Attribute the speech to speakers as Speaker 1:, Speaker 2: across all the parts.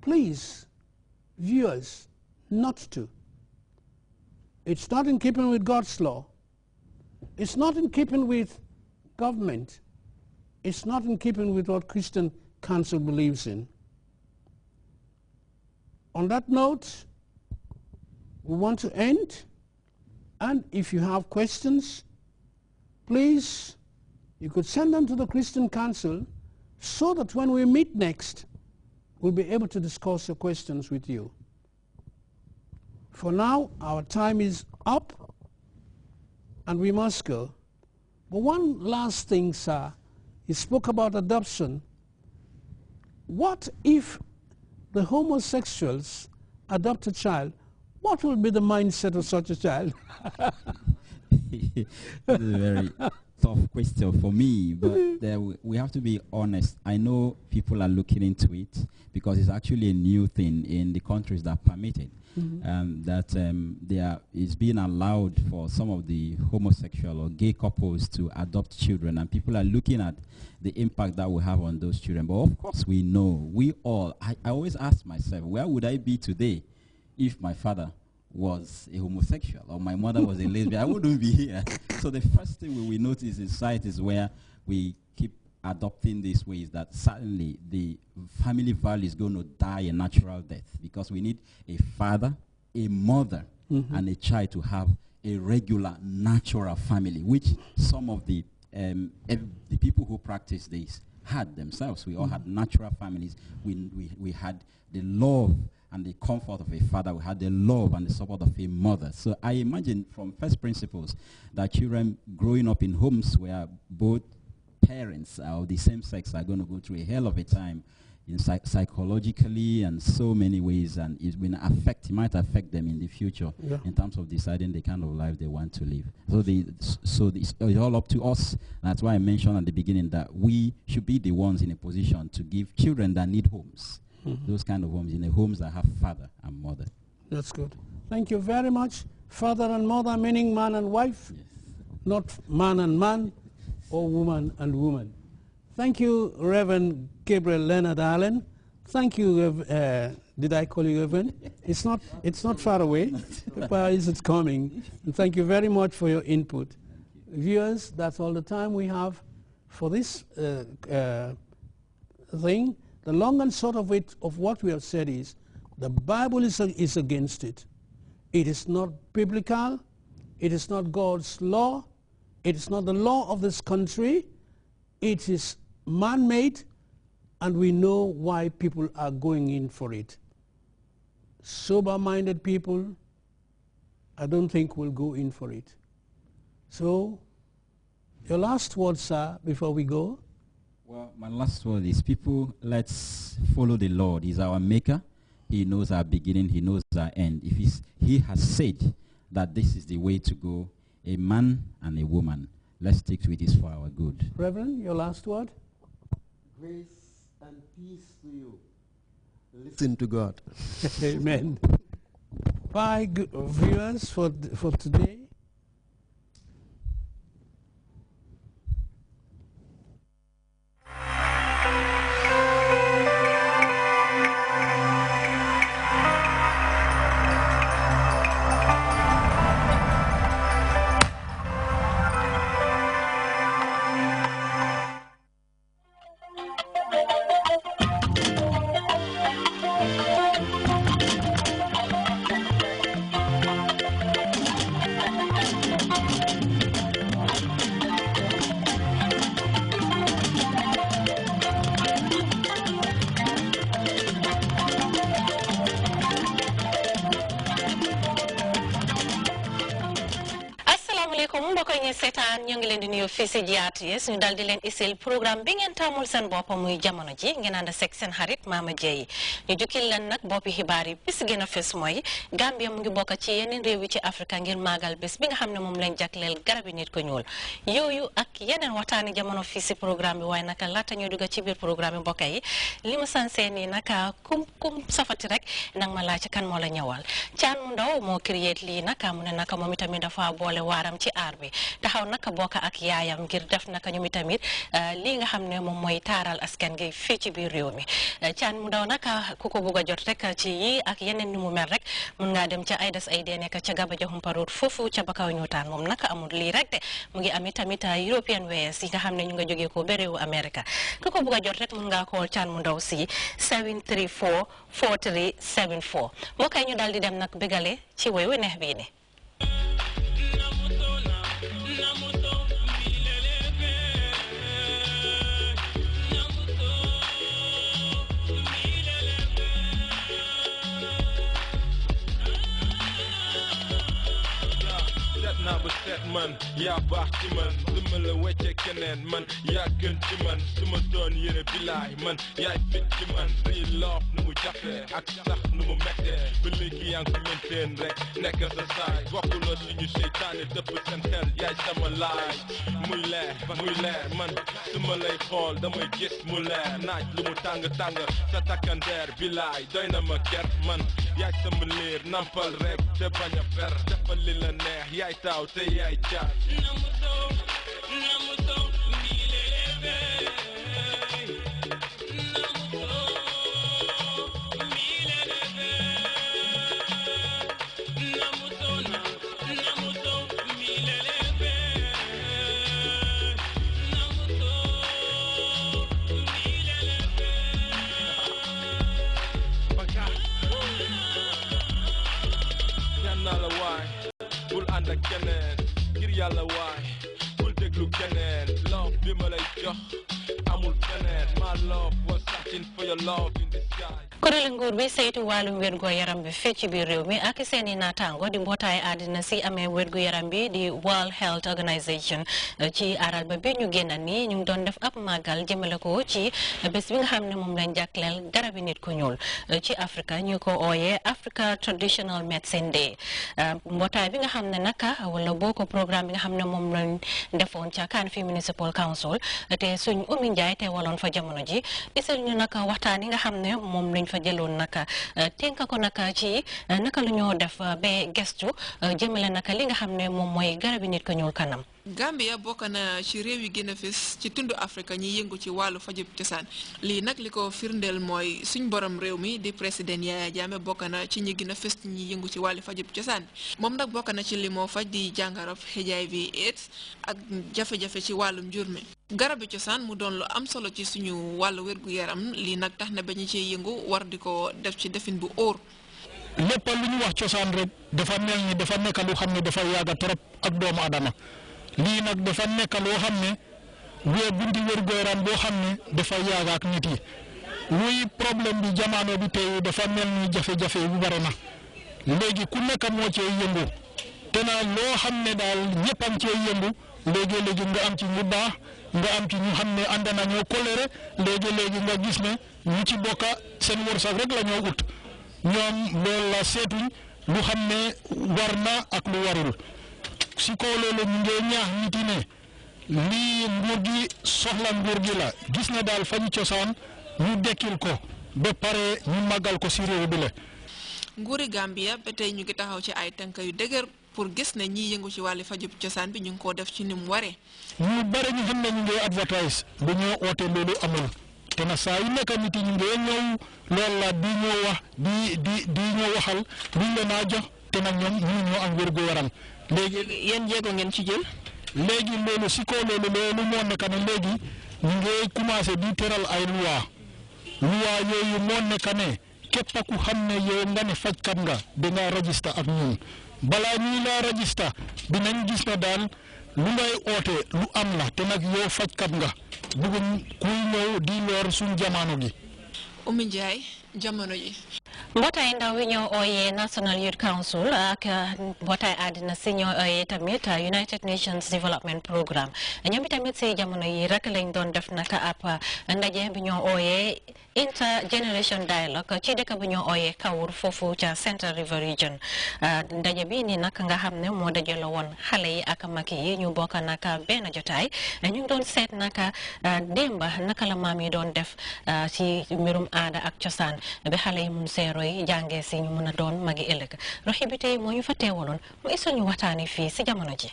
Speaker 1: please, viewers, not to. It's not in keeping with God's law. It's not in keeping with government. It's not in keeping with what Christian Council believes in. On that note, we want to end. And if you have questions, please, you could send them to the Christian Council so that when we meet next, we'll be able to discuss your questions with you. For now, our time is up, and we must go. But one last thing, sir. You spoke about adoption. What if the homosexuals adopt a child? What will be the mindset of such a child?
Speaker 2: This is a very tough question for me, but we have to be honest. I know people are looking into it because it's actually a new thing in the countries that permit it. It's being allowed for some of the homosexual or gay couples to adopt children, and people are looking at the impact that will have on those children. But of course we know, I always ask myself, where would I be today if my father was a homosexual or my mother was a lesbian? I wouldn't be here. So the first thing we will notice in societies where we keep adopting these ways, that certainly the family value is going to die a natural death, because we need a father, a mother, and a child to have a regular natural family, which some of the people who practice this had themselves. We all had natural families. We had the love and the comfort of a father. We had the love and the support of a mother. So I imagine from first principles that children growing up in homes where both parents of the same sex are going to go through a hell of a time psychologically and so many ways, and it might affect them in the future in terms of deciding the kind of life they want to live. So it's all up to us. That's why I mentioned at the beginning that we should be the ones in a position to give children that need homes, those kind of homes, in the homes that have father and mother.
Speaker 1: That's good. Thank you very much. Father and mother, meaning man and wife, not man and man, or woman and woman. Thank you, Reverend Gabriel Leonard Allen. Thank you, did I call you Reverend? It's not far away, but it's coming. And thank you very much for your input. Viewers, that's all the time we have for this thing. The long and short of it, of what we have said, is the Bible is against it. It is not biblical. It is not God's law. It is not the law of this country. It is man-made, and we know why people are going in for it. Sober-minded people, I don't think will go in for it. So, your last word, sir, before we go?
Speaker 2: Well, my last word is, people, let's follow the Lord. He's our maker. He knows our beginning. He knows our end. If he has said that this is the way to go, a man and a woman, let's stick to it. Is for our good.
Speaker 1: Reverend, your last word?
Speaker 3: Grace and peace to you. Listen to God.
Speaker 1: Amen. Bye, viewers, for today.
Speaker 4: ñu ngi leen di nuyu fii si GRTS ñu dal di leen isil programme bi ngeen taamul seen bopp muy jamono ji ngeen ànd ak seen xarit Mama Jeey ñu jukkil leen nag boppi xibaar yi bis gën a fes mooy Gambia mu ngi bokk ci yeneen réew yi ci Afrika ngir màggal bés bi nga xam ne moom lañ jagleel garabi nit ko ñuul yooyu ak yeneen waxtaani jamono fii si programme bi waaye naka laata ñuy dugg ci biir programme bi mbokk yi li mu sansee nii naka kum safati rek nag ma laaj kan moo la ñëwal Caan mu ndaw moo créé lii naka mu ne naka moom itamit dafa boole waaram ci aar bi taxaw naka bokk ak yaayam ngir def naka ñu tamit li nga xam ne moom mooy taaral askan gi fii ci biir réew mi Caan mu ndaw naka ku ko bugg a jot rek ci yi ak yeneen ni mu mel rek mun ngaa dem ca Aidas Aideh nekk ca Gaba Jahumpa Road foofu ca Bakaw Ñootaan moom naka amul lii rek de mu ngi ami tamit European wears yi nga xam ne ñu nga jógee ko ba réewu America ku ko bugg a jot rek mun ngaa xool Caan mu ndaw si 734 4374 moo kay ñu daal di dem nag bégale ci woy wu neex bii ni
Speaker 5: naa ba seet man yaa baax ci man su ma la wecce keneen man yaa gën ci man su ma doon yére bilaay man yaay fit ci man rii loof nu mu jafe ak sax nu mu mette ba léegi yaa ngi ko maintain rek nekk sa saay bokkuloo suñu seytaane dëpp seen xel yaay sama laay muy leer man su ma lay xool damay gis mu leer naaj lu mu tàng sa takkandeer bilaay doy na ma ker man yaay sama liir nampal rek te bañ a fer defal li la neex yaay taaw te yaay caat bul ànd ak keneen ngir yàlla waay bul déglu keneen love bi ma lay jox amul feneen my love was searching for your love in the sky
Speaker 4: kuréelu nguur bi saytu wàllum wérgu yaram bi fii ci biir réew mi ak seeni naataango di mbootaay àddina si amee wérgu yaram bi di World Health Organization ci àllarba bi ñu génn nii ñu ngi doon def ab màggal jëmale ko ci bés bi nga xam ne moom lañ jagleel garabi nit ku ñuul ci Afrika ñu ko ooyee Africa Traditional Medicine Day mbootaay bi nga xam ne naka wala boo ko programme bi nga xam ne moom lañ defoon ca Kanifing Municipal Council te suñ Umi Njaay te waloon fa jamono ji isal ñu naka waxtaan yi nga xam ne moom lañ fa jëloon naka tënk ko naka ci naka lu ñoo def ba gestu jëmale naka li nga xam ne moom mooy garabi nit ko ñuul kanam.
Speaker 6: Gambia bokk na ci réew yi gën a fës ci tundu Afrika ñi yëngu ci wàllu fajub cosaan lii nag li ko firndeel mooy suñ borom réew mi di président Yaya Jammeh bokk na ci ñi gën a fës ñi yëngu ci wàllu fajub cosaan moom nag bokk na ci li moo faj di jàngorof HIV AIDS ak jafe-jafe ci wàllum jur mi garabi cosaan mu doon lu am solo ci suñu wàllu wérgu yaram lii nag tax na ba ñu ciy yëngu war di ko def ci defin bu óor.
Speaker 7: lépp lu ñu wax cosaan rek dafa mel ni dafa nekk lu xam ne dafa yàgg trop ak doomu adama lii nag dafa nekk loo xam ne bunti wér-gu-yaram boo xam ne dafa yàgg ak nit yi luy problème bi jamono bi tey dafa mel ni jafe-jafe bu bare na léegi ku nekk moo cee yëngu te na loo xam ne daal ñëpp am cee yëngu léegi-léegi nga am ci ñu baax nga am ci ñu xam ne ànd nañoo kolere léegi-léegi nga gis ne ñu ci bokka seen wërsëg rek la ñoo ut ñoom loolu la seetuñ lu xam ne war na ak lu warul si kaw loolu ñu ngi ñaax nit yi ne lii nguur gi soxla nguur gi la gis na daal fañu cosaan ñu dekkil ko ba pare ñu màggal ko si réew bi la.
Speaker 6: nguuri Gambia ba tey ñu ngi taxaw ci ay tànk yu dëgër pour gis ne ñiy yëngu ci wàllu fajub cosaan bi ñu ngi koo def ci ni mu waree.
Speaker 7: ñu bare ñu xam ne ñu ngi advertise dañoo oote loolu amul te na saa yu nekk nit yi ñu ngi ñëw loolu la di ñoo wax di ñoo waxal luñ leen a jox te nag ñoom ñoo am wér gu yaram. léegi
Speaker 6: yéen jéego ngeen ci jël.
Speaker 7: léegi loolu si kaw loolu moo nekk ne léegi ñu ngi commencé di tëral ay loi yooyu moo nekk ne képp ku xam ne yow nga ne fajkat nga danga register ak ñun balaa ñuy laa register dinañ gis ne daal lu ngay oote lu am la te nag yow fajkat nga bëgguñ kuy ñëw di lor suñ jamono gi.
Speaker 6: Umi Njaay jamono ji.
Speaker 4: mbootaay ndaw yi ñoo ooyee National Youth Council ak mbootaay àddina si ñoo ooyee tamit United Nations Development Programme ñoom tamit si jamono yi rek lañ doon def naka ab ndaje bi ñoo ooyee intergeneration dialogue ci dëkk bi ñoo ooyee Kawur foofu ca Central River Region ndaje bi ni nag nga xam ne moo dajale woon xale yi ak mag yi ñu bokk naka benn jotaay ñu ngi doon seet naka démba naka la maam yi doon def ci mbirum aada ak cosaan bi xale yi mun seero yi jàngee si ñu mën a doon magi ëllëg roxi bi tey moo ñu fa teewaloon mu isul ñu waxtaani fii si jamono ji.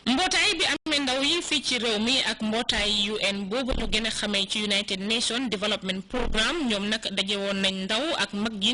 Speaker 8: mbootaay bi amee ndaw yi fii ci réew mi ak mbootaay UN boobu ñu gën a xamee ci United Nations Development Programme ñoom nag daje woon nañ ndaw ak mag yi